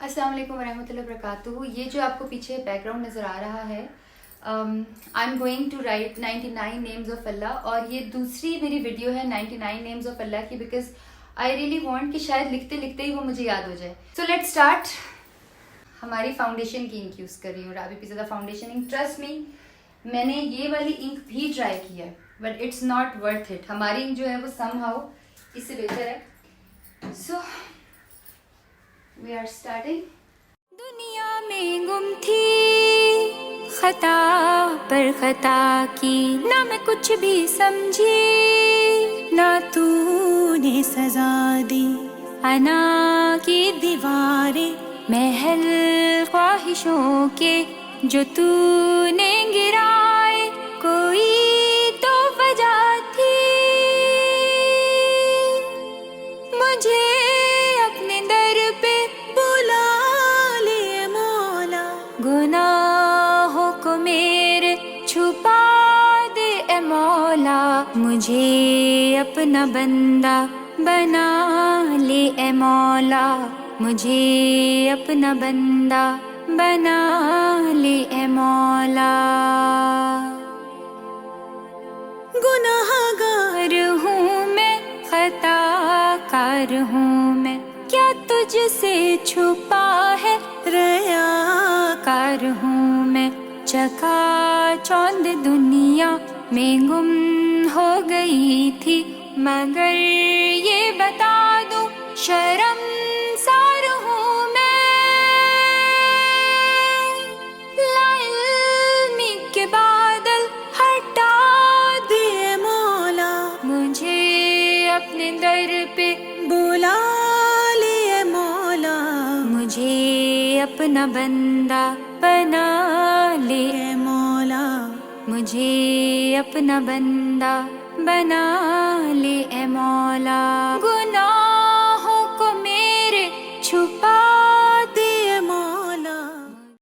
السلام علیکم ورحمۃ اللہ وبرکاتہ. یہ جو آپ کو پیچھے بیک گراؤنڈ نظر آ رہا ہے، I am going to write 99 names of Allah, اور یہ دوسری میری ویڈیو ہے 99 نیمز آف اللہ کی، بیکاز آئی ریئلی وانٹ کہ شاید لکھتے لکھتے ہی وہ مجھے یاد ہو جائے. So let start. ہماری فاؤنڈیشن کی انک یوز کر رہی ہوں، رابی پیزا فاؤنڈیشن انک. ٹرسٹ می، میں نے یہ والی انک بھی ٹرائی کی ہے but it's not worth it. ہماری انک جو ہے وہ سم ہاؤ اس سے بہتر ہے. سو وی آر اسٹارٹنگ. دنیا میں گم تھی، خطا پر خطا کی، نہ میں کچھ بھی سمجھی، نہ تو نے سزا دی. انا کی دیواریں محل خواہشوں کے جو تو نے گرائے، کوئی تو وجہ تھی مجھے اپنے در پہ بلا لے مولا. گناہوں کو میرے چھپا دے اے مولا، مجھے اپنا بندہ بنا لے اے مولا، مجھے اپنا بندہ بنا لے اے مولا. گناہ گار ہوں میں، خطا کار ہوں میں، کیا تجھ سے چھپا ہے، ریا کار ہوں میں. چکا چوند دنیا میں گم ہو گئی تھی، مگر یہ بتا دوں شرم سار ہوں میں. لا علمی کے بادل ہٹا دے مولا، مجھے اپنے در پہ بلا لے مولا، مجھے اپنا بندہ بنا لے مولا، مجھے اپنا بندہ بنا لے مولا. گناہ